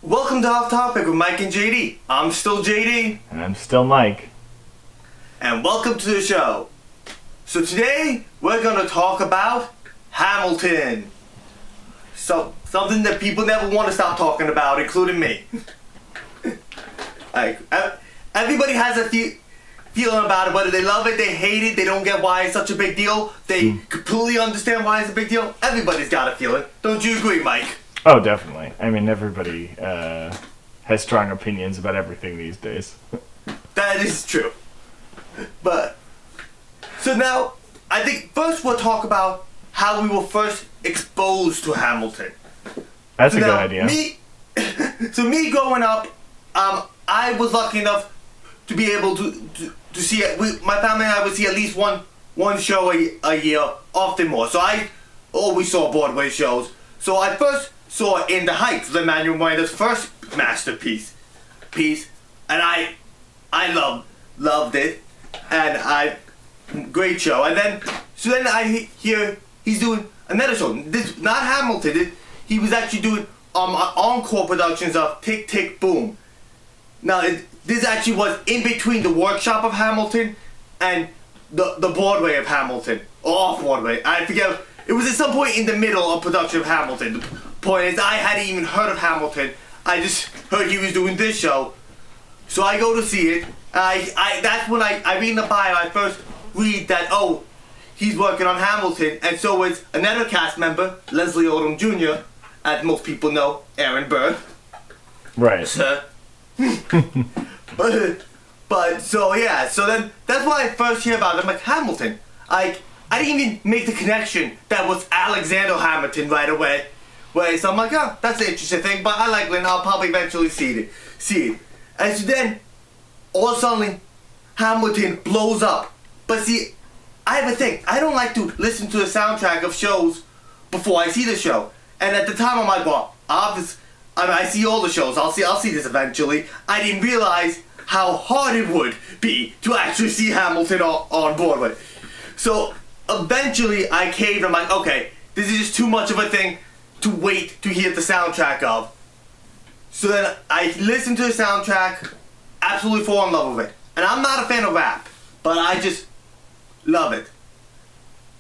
Welcome to Off Topic with Mike and JD. I'm still JD. And I'm still Mike. And welcome to the show. So today, we're going to talk about Hamilton. So, something that people never want to stop talking about, including me. Everybody has a feeling about it, whether they love it, they hate it, they don't get why it's such a big deal, they completely understand why it's a big deal. Everybody's got a feeling. Don't you agree, Mike? Oh, definitely. I mean, everybody has strong opinions about everything these days. That is true. But, so now, I think first we'll talk about how we were first exposed to Hamilton. That's a good idea. Me growing up, I was lucky enough to be able to see it. My family and I would see at least one show a year, often more. So I always saw Broadway shows. So I first saw In the Heights, Lin-Manuel's first masterpiece, and I loved it, and great show. And then I hear he's doing another show. This not Hamilton. He was actually doing encore productions of Tick Tick Boom. Now this actually was in between the workshop of Hamilton and the Broadway of Hamilton, or off Broadway. I forget. It was at some point in the middle of production of Hamilton. The point is, I hadn't even heard of Hamilton. I just heard he was doing this show. So I go to see it. That's when I read in the bio, I first read that, oh, he's working on Hamilton. And so is another cast member, Leslie Odom Jr., as most people know, Aaron Burr. Right. So, but so yeah, so then that's when I first hear about it. I'm like, Hamilton. I didn't even make the connection that was Alexander Hamilton right away. So I'm like, oh, that's an interesting thing, but I like Lynn. I'll probably eventually see it. And so then, all of a sudden, Hamilton blows up. But see, I have a thing. I don't like to listen to the soundtrack of shows before I see the show. And at the time, I'm like, well, I see all the shows. I'll see this eventually. I didn't realize how hard it would be to actually see Hamilton on Broadway. So eventually I caved. I'm like, okay, this is just too much of a thing to wait to hear the soundtrack of. So then I listened to the soundtrack, absolutely fall in love with it. And I'm not a fan of rap, but I just love it.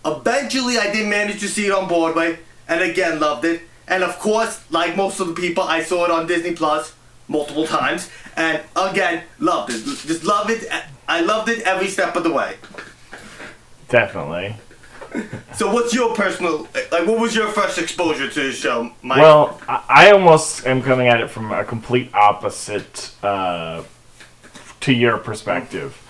Eventually I did manage to see it on Broadway, and again loved it. And of course, like most of the people, I saw it on Disney Plus multiple times, and again, loved it. Just loved it. I loved it every step of the way. Definitely. So what's your personal, what was your first exposure to the show, Mike? Well, I almost am coming at it from a complete opposite to your perspective.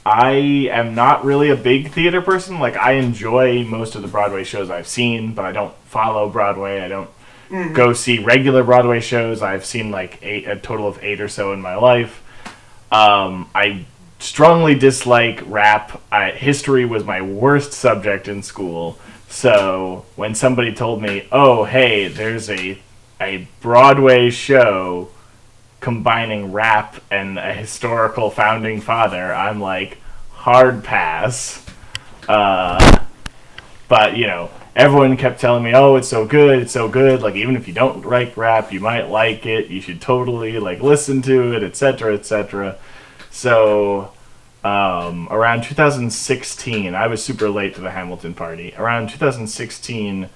I am not really a big theater person. Like, I enjoy most of the Broadway shows I've seen, but I don't follow Broadway. I don't go see regular Broadway shows. I've seen like a total of 8 or so in my life. I strongly dislike rap. History was my worst subject in school. So when somebody told me, oh, hey, there's a Broadway show combining rap and a historical founding father, I'm like, hard pass. But, you know, everyone kept telling me, oh, it's so good. Like, even if you don't like rap, you might like it. You should totally, like, listen to it, etc., etc. So, around 2016, I was super late to the Hamilton party. Around 2016,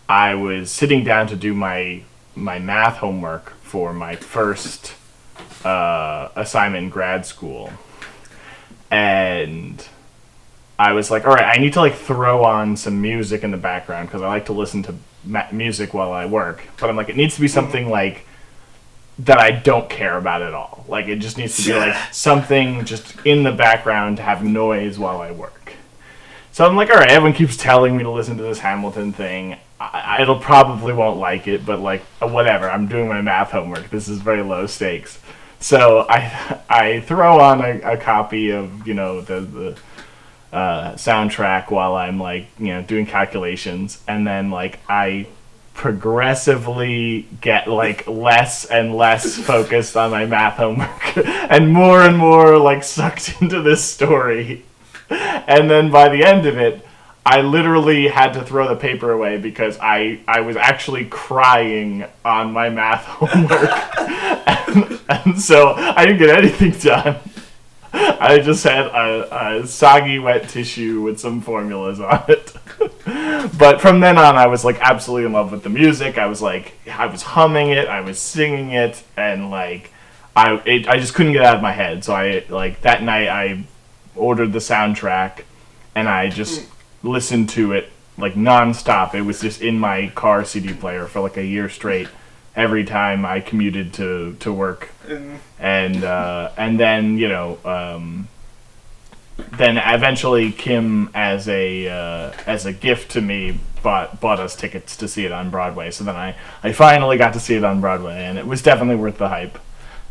I was sitting down to do my math homework for my first assignment in grad school. And I was like, all right, I need to, like, throw on some music in the background because I like to listen to music while I work. But I'm like, it needs to be something, like, that I don't care about at all. Like, it just needs to be like something just in the background to have noise while I work. So I'm like, all right, everyone keeps telling me to listen to this Hamilton thing. It'll probably won't like it, but like, whatever. I'm doing my math homework. This is very low stakes. So I throw on a copy of, you know, the soundtrack while I'm, like, you know, doing calculations, and then, like, I progressively get, like, less and less focused on my math homework and more, like, sucked into this story. And then by the end of it, I literally had to throw the paper away because I was actually crying on my math homework. and so I didn't get anything done. I just had a soggy wet tissue with some formulas on it. But from then on, I was like absolutely in love with the music. I was humming it, I was singing it, and like I just couldn't get it out of my head. So I like that night I ordered the soundtrack and I just listened to it like nonstop. It was just in my car CD player for like a year straight. Every time I commuted to work, and then then eventually Kim as a gift to me bought us tickets to see it on Broadway. So then I finally got to see it on Broadway, and it was definitely worth the hype.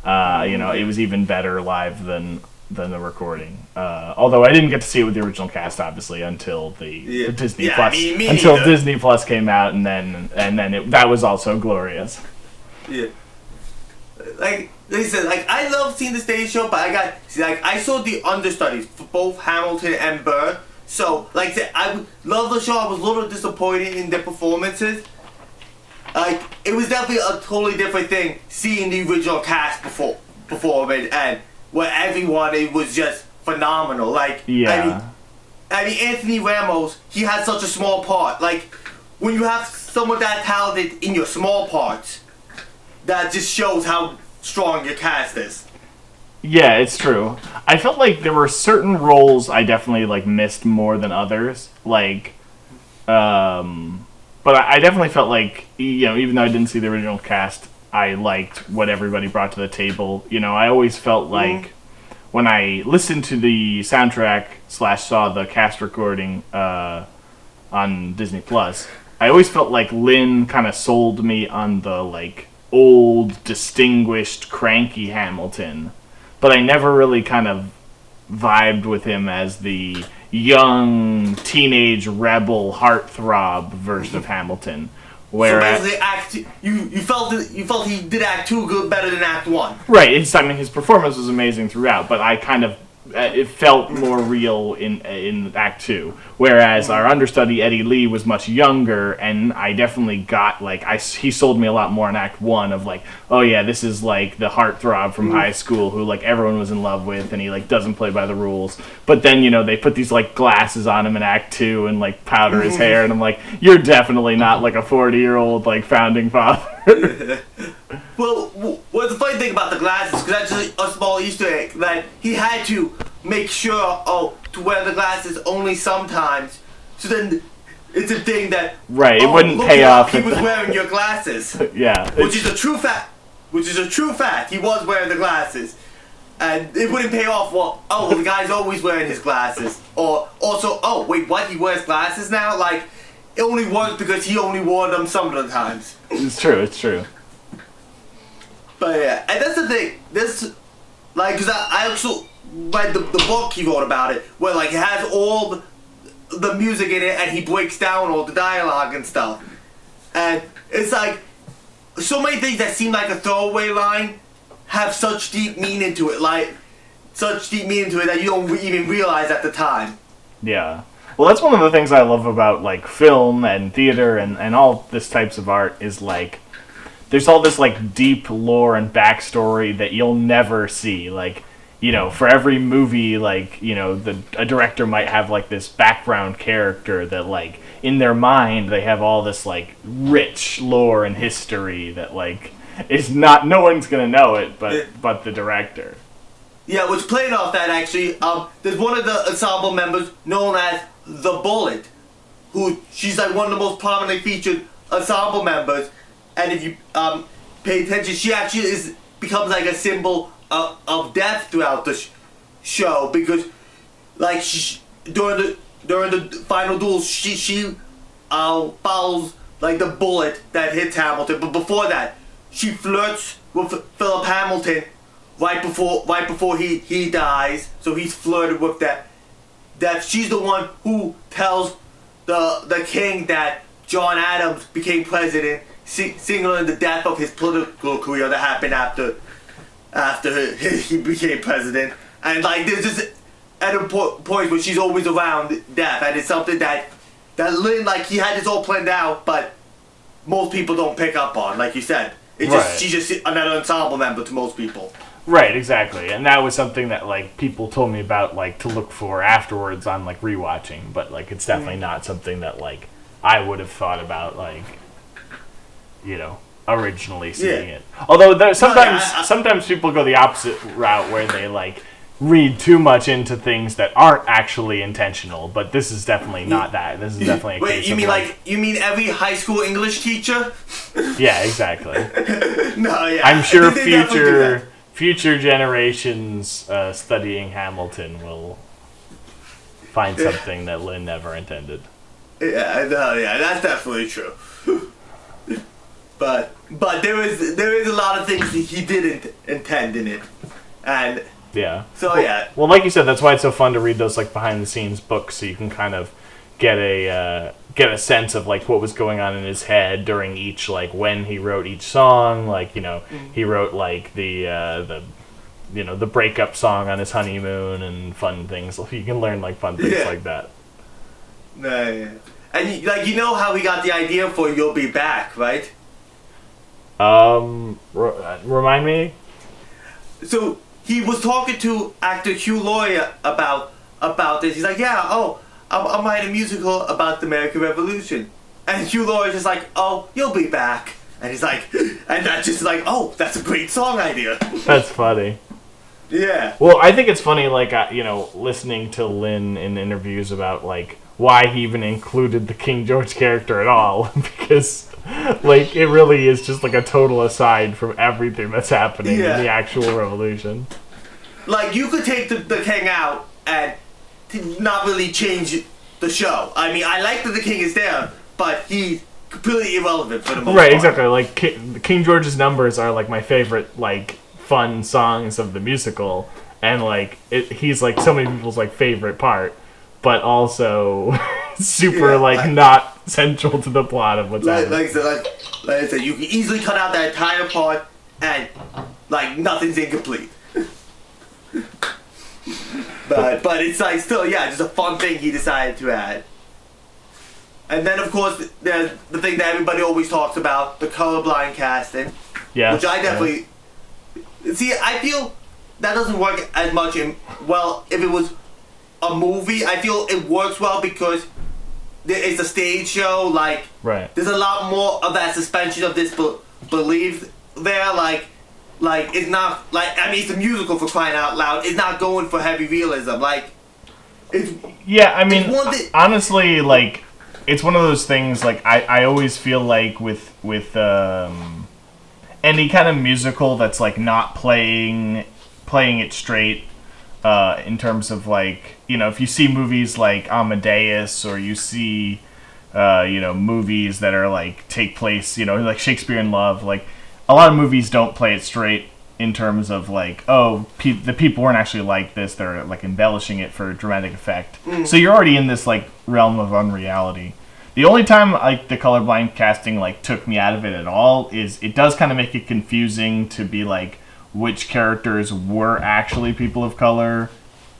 It was even better live than the recording. Although I didn't get to see it with the original cast, obviously, until the Disney Plus until neither. Disney Plus came out, and then that was also glorious. Yeah. Like they said, like I love seeing the stage show, but I saw the understudies for both Hamilton and Burr. So like I said, I love the show. I was a little disappointed in their performances. Like it was definitely a totally different thing seeing the original cast perform it, and where everyone, it was just phenomenal. Like I mean Anthony Ramos, he had such a small part. Like when you have someone that talented in your small parts, that just shows how strong your cast is. Yeah, it's true. I felt like there were certain roles I definitely like missed more than others. Like, but I definitely felt like, even though I didn't see the original cast, I liked what everybody brought to the table. I always felt like when I listened to the soundtrack / saw the cast recording on Disney Plus, I always felt like Lin kind of sold me on the like old, distinguished, cranky Hamilton, but I never really kind of vibed with him as the young, teenage, rebel, heartthrob version of Hamilton. Whereas, so basically, you felt he did Act 2 better than Act 1. Right. His performance was amazing throughout, but I kind of it felt more real in Act 2. Whereas our understudy Eddie Lee was much younger, and I definitely got he sold me a lot more in Act 1 of like, oh yeah, this is like the heartthrob from high school who like everyone was in love with, and he like doesn't play by the rules. But then they put these like glasses on him in Act 2 and like powder his hair, and I'm like, you're definitely not like a 40-year-old like founding father. Well, what's the funny thing about the glasses, because that's just a small Easter egg, that he had to make sure, to wear the glasses only sometimes, so then it's a thing that... Right, it wouldn't pay off. He was wearing your glasses. Yeah. Which is a true fact. He was wearing the glasses. And it wouldn't pay off, the guy's always wearing his glasses. Or also, wait, what, he wears glasses now? Like, it only works because he only wore them some of the times. It's true. But yeah, and that's the thing. This, like, because I also read the book he wrote about it, where like it has all the music in it, and he breaks down all the dialogue and stuff. And it's like so many things that seem like a throwaway line have such deep meaning to it, that you don't even realize at the time. Yeah. Well, that's one of the things I love about like film and theater and all this types of art is like, there's all this like deep lore and backstory that you'll never see. Like, for every movie, like, a director might have like this background character that like in their mind they have all this like rich lore and history that like is not, no one's gonna know it but the director. Yeah, which played off that actually, there's one of the ensemble members known as the Bullet, she's like one of the most prominently featured ensemble members. And if you pay attention, she actually becomes like a symbol of death throughout the show, because like during the final duels she follows like the bullet that hits Hamilton. But before that, she flirts with Philip Hamilton right before he dies. So he's flirted with that. She's the one who tells the king that John Adams became president, signaling the death of his political career that happened after he became president. And like there's just at a point where she's always around death, and it's something that that Lin, like, he had this all planned out, but most people don't pick up on, like you said. It's Right. just she's just another ensemble member to most people. Right, exactly. And that was something that, like, people told me about, like, to look for afterwards on, like, rewatching. But, like, it's definitely not something that, like, I would have thought about, like, you know, originally seeing it. Although sometimes people go the opposite route where they, like, read too much into things that aren't actually intentional. But this is definitely not that. This is definitely a case you of, mean you mean every high school English teacher? Yeah, exactly. No, yeah. I'm sure They definitely do that. future generations studying Hamilton will find something that Lin never intended. Yeah, no, yeah, that's definitely true. But there is a lot of things that he didn't intend in it, and Yeah. so Well, like you said, that's why it's so fun to read those like behind the scenes books, so you can kind of get a sense of like what was going on in his head during each like when he wrote each song. Like he wrote like the breakup song on his honeymoon and fun things. You can learn like fun things like that. Yeah. And like how he got the idea for "You'll Be Back," right? Remind me. So he was talking to actor Hugh Laurie about this. He's like, yeah, I'm writing a musical about the American Revolution. And Hugh Laurie's just like, oh, you'll be back. And he's like, and that's just like, oh, that's a great song idea. That's funny. Yeah. Well, I think it's funny, like, listening to Lin in interviews about, like, why he even included the King George character at all. Because, like, it really is just, like, a total aside from everything that's happening in the actual revolution. Like, you could take the king out and not really change the show. I mean, I like that the king is there, but he's completely irrelevant for the most part. Right, exactly. Like, King George's numbers are, like, my favorite, like, fun songs of the musical. And, like, he's, like, so many people's, like, favorite part. But also super, not central to the plot of what's happening. Like I said, you can easily cut out that entire part and, like, nothing's incomplete. But it's like still, just a fun thing he decided to add. And then of course there's the thing that everybody always talks about, the colorblind casting. Yeah. Which I definitely see. I feel that doesn't work as much if it was a movie. I feel it works well because it's a stage show. Like there's a lot more of that suspension of disbelief there. Like it's not like it's a musical for crying out loud. It's not going for heavy realism. Like it's honestly, like it's one of those things. Like I always feel like with any kind of musical that's like not playing it straight. In terms of like if you see movies like Amadeus or you see movies that are like take place like Shakespeare in Love, like a lot of movies don't play it straight in terms of like the people weren't actually like this, they're like embellishing it for dramatic effect. So you're already in this like realm of unreality. The only time like the colorblind casting like took me out of it at all is it does kind of make it confusing to be like which characters were actually people of color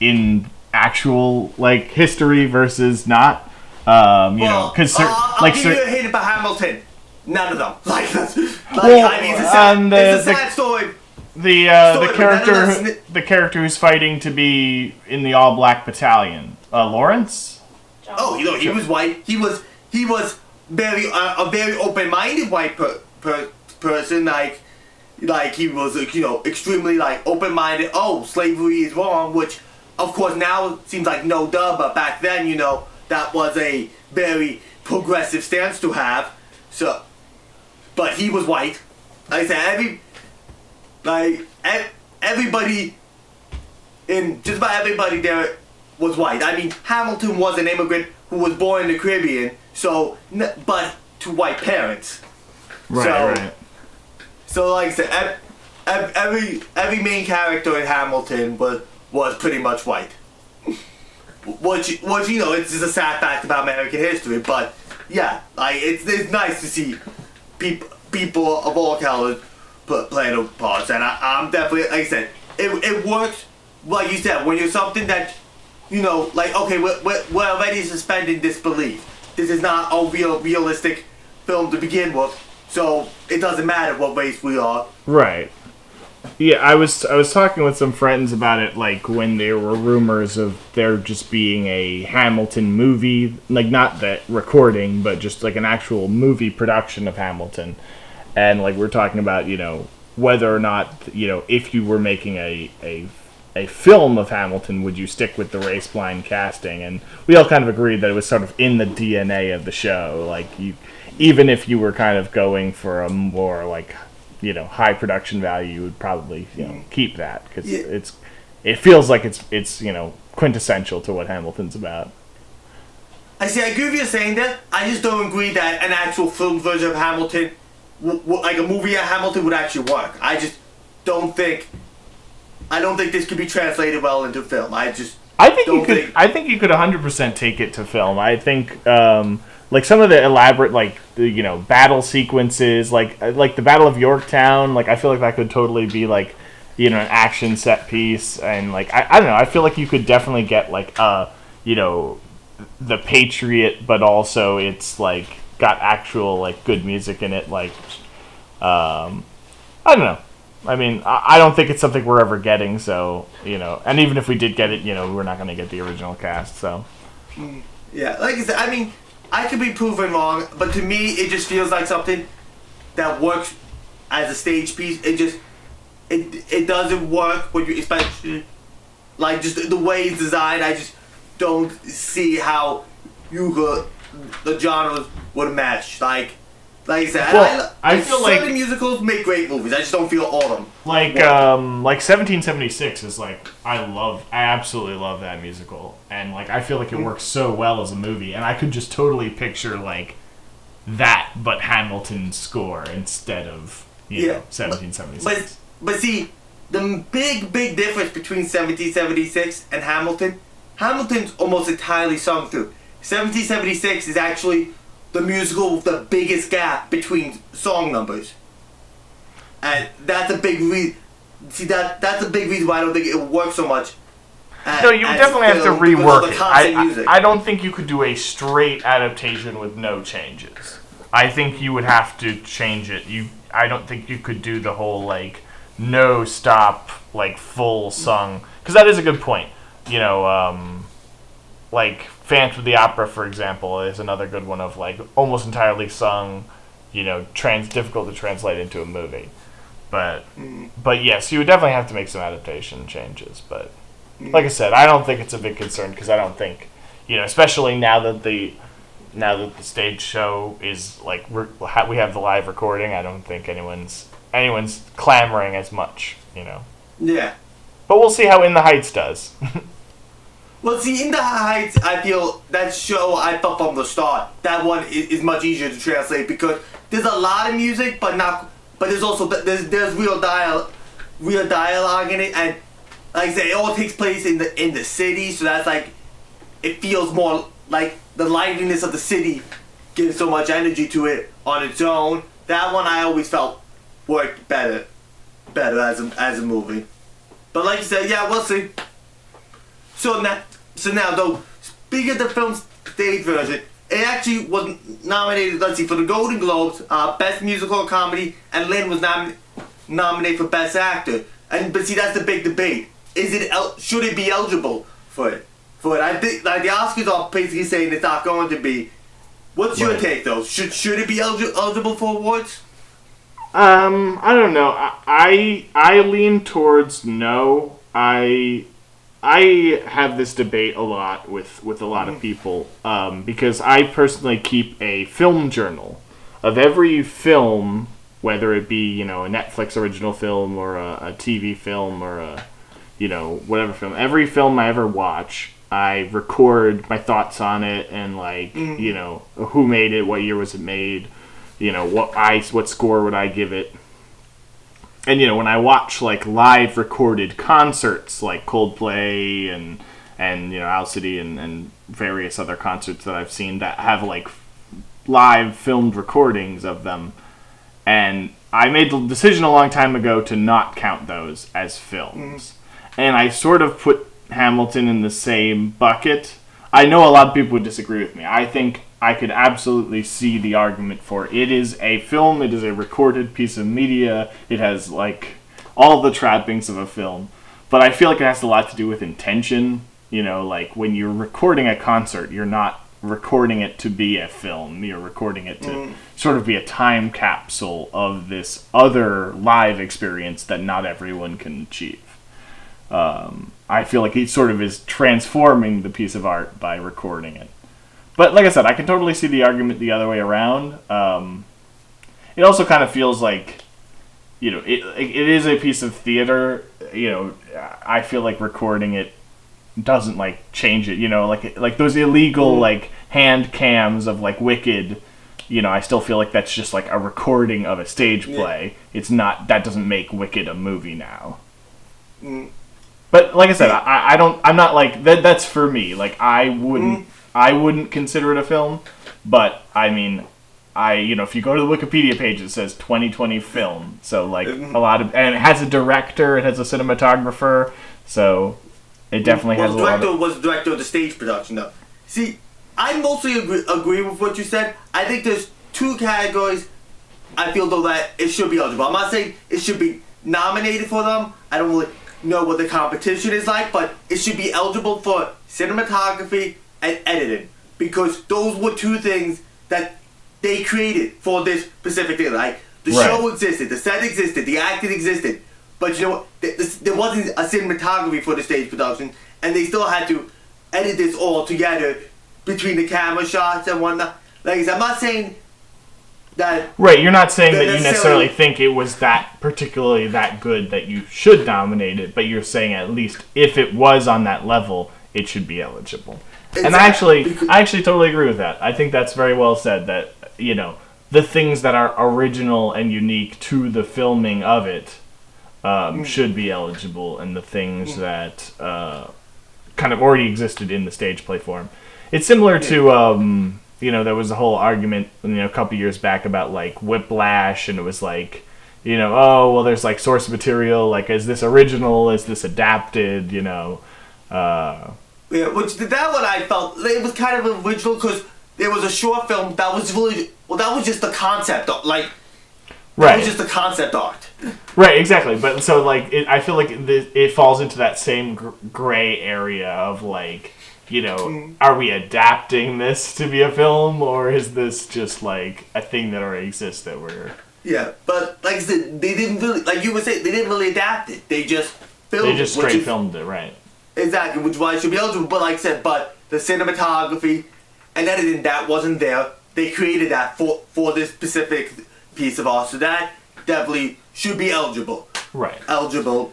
in actual like history versus not. Because I'll give you a hint about Hamilton. None of them. It's a sad story. The character who's fighting to be in the all black battalion, Lawrence. Oh, he was white. He was very a very open minded white person. Like he was, extremely like open-minded. Oh, slavery is wrong, which, of course, now seems like no duh. But back then, that was a very progressive stance to have. So, but he was white. Like I said, everybody in just about everybody there was white. I mean, Hamilton was an immigrant who was born in the Caribbean, but to white parents. Right. So, like I said, every main character in Hamilton was pretty much white. Which it's just a sad fact about American history. But yeah, like it's nice to see people of all colors playing those parts, and I'm definitely, like I said, it works. Like you said, when you're something that like okay, we're already suspending disbelief. this is not a realistic film to begin with, so it doesn't matter what race we are. Right. Yeah, I was talking with some friends about it, like when there were rumors of there just being a Hamilton movie, like not the recording, but just like an actual movie production of Hamilton, and like we're talking about, whether or not, if you were making a film of Hamilton, would you stick with the race-blind casting? And we all kind of agreed that it was sort of in the DNA of the show. Like, even if you were kind of going for a more, like, high production value, you would probably, keep that. Because it feels like it's quintessential to what Hamilton's about. I agree with you saying that. I just don't agree that an actual film version of Hamilton, like a movie of Hamilton, would actually work. I just don't think this could be translated well into film. I think you could 100% take it to film. I think like some of the elaborate battle sequences, like the Battle of Yorktown, like I feel like that could totally be like an action set piece, and like I don't know, I feel like you could definitely get like the Patriot, but also it's like got actual like good music in it, like I don't know. I mean, I don't think it's something we're ever getting, so, and even if we did get it, we're not going to get the original cast, so. Yeah, like I said, I mean, I could be proven wrong, but to me, it just feels like something that works as a stage piece. It doesn't work when you, especially, like, just the way it's designed. I just don't see how the genres would match, like I said, well, I feel like certain musicals make great movies. I just don't feel all of them. Like 1776 is like I absolutely love that musical, and like I feel like it works so well as a movie, and I could just totally picture like that, but Hamilton's score instead of 1776. But see, the big difference between 1776 and Hamilton's almost entirely sung through. 1776 is actually the musical with the biggest gap between song numbers, and that's a big reason. See, that's a big reason why I don't think it works so much. No, you would definitely have to rework it. I don't think you could do a straight adaptation with no changes. I think you would have to change it. I don't think you could do the whole like no stop like full sung, because that is a good point. Like Phantom of the Opera, for example, is another good one of like almost entirely sung, difficult to translate into a movie. But yes, you would definitely have to make some adaptation changes. But like I said, I don't think it's a big concern, because I don't think, especially now that the stage show is like we have the live recording, I don't think anyone's clamoring as much, Yeah. But we'll see how In the Heights does. Well, see, In the Heights, I feel that show, I thought from the start, that one is much easier to translate, because there's a lot of music, but there's also there's real dialogue in it, and like I said, it all takes place in the city, so that's like, it feels more like the liveliness of the city gives so much energy to it on its own. That one I always felt worked better as a movie. But like you said, yeah, we'll see. So now, though, speaking of the film stage version, it actually was nominated, for the Golden Globes, Best Musical Comedy, and Lin was nominated for Best Actor. But see, that's the big debate. Should it be eligible for it? I think like the Oscars are basically saying it's not going to be. What's your take, though? Should it be eligible for awards? I don't know. I lean towards no. I have this debate a lot with a lot of people, because I personally keep a film journal of every film, whether it be a Netflix original film or a TV film or a whatever film. Every film I ever watch, I record my thoughts on it and like who made it, what year was it made, what score would I give it. And, when I watch, like, live recorded concerts, like Coldplay and Owl City and various other concerts that I've seen that have, like, live filmed recordings of them, and I made the decision a long time ago to not count those as films. And I sort of put Hamilton in the same bucket. I know a lot of people would disagree with me. I think I could absolutely see the argument for it. It is a film. It is a recorded piece of media. It has like all the trappings of a film, but I feel like it has a lot to do with intention. You know, like when you're recording a concert, you're not recording it to be a film. You're recording it to sort of be a time capsule of this other live experience that not everyone can achieve. I feel like he sort of is transforming the piece of art by recording it. But like I said, I can totally see the argument the other way around. It also kind of feels like, you know, it is a piece of theater. You know, I feel like recording it doesn't like change it. You know, like those illegal like hand cams of like Wicked. You know, I still feel like that's just like a recording of a stage play. It's not, that doesn't make Wicked a movie now. But like I said, I'm not like that. That's for me. Like I wouldn't consider it a film. But I mean, you know, if you go to the Wikipedia page, it says 2020 film. So like a lot of, and it has a director, it has a cinematographer. So it definitely has a lot of. Was the director of the stage production though. See, I mostly agree with what you said. I think there's two categories. I feel though that it should be eligible. I'm not saying it should be nominated for them. I don't really know what the competition is like, but it should be eligible for cinematography and editing, because those were two things that they created for this specific thing. Like the show existed, the set existed, the acting existed, but you know what? There wasn't a cinematography for the stage production, and they still had to edit this all together between the camera shots and whatnot. Like I said, I'm not saying that. Right, you're not saying that you necessarily think it was that particularly that good that you should nominate it, but you're saying at least if it was on that level, it should be eligible. Exactly. And I actually totally agree with that. I think that's very well said, that, you know, the things that are original and unique to the filming of it should be eligible, and the things that kind of already existed in the stage play form. It's similar to, you know, there was a whole argument, you know, a couple years back about, like, Whiplash, and it was like, you know, oh, well, there's, like, source material, like, is this original, is this adapted, you know? Yeah, which, that one I felt, it was kind of original, because there was a short film that was really, well, that was just the concept, like, that was just the concept art. Right, exactly, but so, like, I feel like it falls into that same gray area of, like, you know, are we adapting this to be a film, or is this just like a thing that already exists that we're... Yeah, but like I said, they didn't really, like you would say, they didn't really adapt it. They just filmed it. They just straight filmed it, right. Exactly, which is why it should be eligible. But like I said, but the cinematography and editing, that wasn't there. They created that for this specific piece of art, so that definitely should be eligible. Right. Eligible.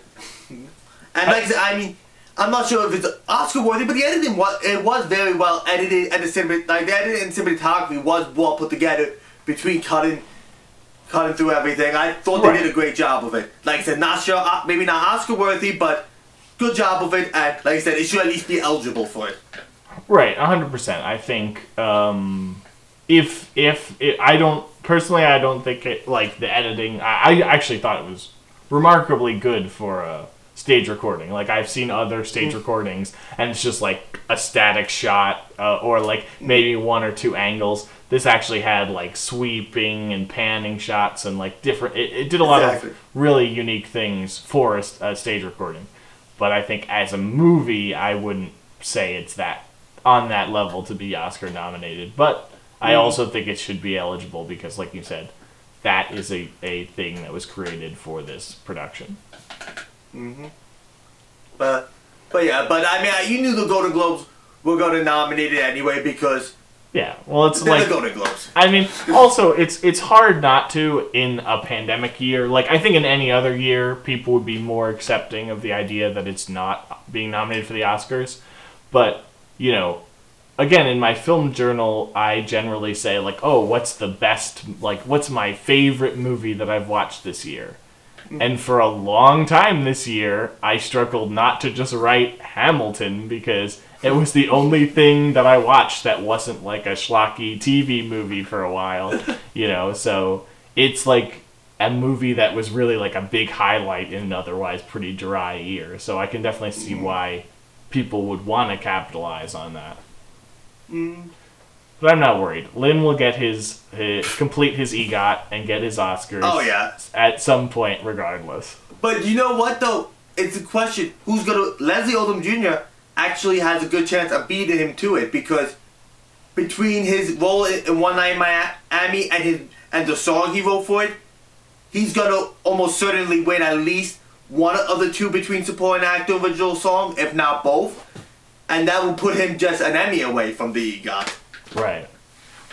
And like I said, I mean, I'm not sure if it's Oscar worthy, but the editing was very well edited, and the editing and cinematography was well put together between cutting through everything. I thought they did a great job of it. Like I said, not sure, maybe not Oscar worthy, but good job of it. And like I said, it should at least be eligible for it. Right, 100%. I think I don't think it, like the editing. I actually thought it was remarkably good for a stage recording. Like, I've seen other stage recordings, and it's just like a static shot, or like maybe one or two angles. This actually had like sweeping and panning shots, and like different. It did a lot of really unique things for a stage recording. But I think as a movie, I wouldn't say it's that on that level to be Oscar nominated. But I also think it should be eligible because, like you said, that is a thing that was created for this production. But I mean, you knew the Golden Globes were going to nominate it anyway because it's they're like the Golden Globes. I mean, also it's hard not to in a pandemic year. Like, I think in any other year, people would be more accepting of the idea that it's not being nominated for the Oscars. But you know, again, in my film journal, I generally say like, oh, what's my favorite movie that I've watched this year? And for a long time this year, I struggled not to just write Hamilton because it was the only thing that I watched that wasn't like a schlocky TV movie for a while, you know. So it's like a movie that was really like a big highlight in an otherwise pretty dry year. So I can definitely see why people would want to capitalize on that. But I'm not worried. Lin will get his complete his EGOT and get his Oscars. Oh, yeah. At some point, regardless. But you know what, though? It's a question. Who's going to... Leslie Odom Jr. actually has a good chance of beating him to it, because between his role in One Night in Miami and the song he wrote for it, he's going to almost certainly win at least one of the two between supporting actor original song, if not both. And that will put him just an Emmy away from the EGOT. Right.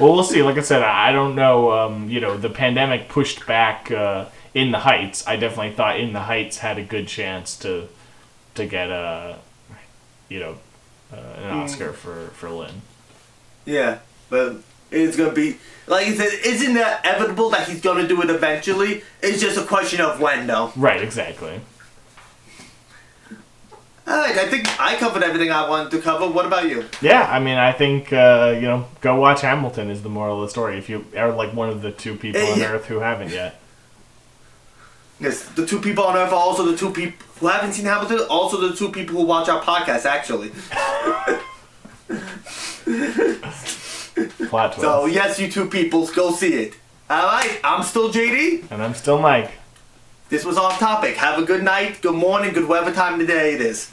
Well, we'll see. Like I said, I don't know. The pandemic pushed back In the Heights. I definitely thought In the Heights had a good chance to get an Oscar for Lin. Yeah, but it's gonna be like you said. Isn't that inevitable that he's gonna do it eventually? It's just a question of when, though. Right. Exactly. Alright, I think I covered everything I wanted to cover. What about you? Yeah, I mean, I think, go watch Hamilton is the moral of the story if you are like one of the two people on Earth who haven't yet. Yes, the two people on Earth are also the two people who haven't seen Hamilton, also the two people who watch our podcast, actually. Plot twist. So, yes, you two peoples, go see it. Alright, I'm still JD. And I'm still Mike. This was Off Topic. Have a good night, good morning, good whatever time of the day it is.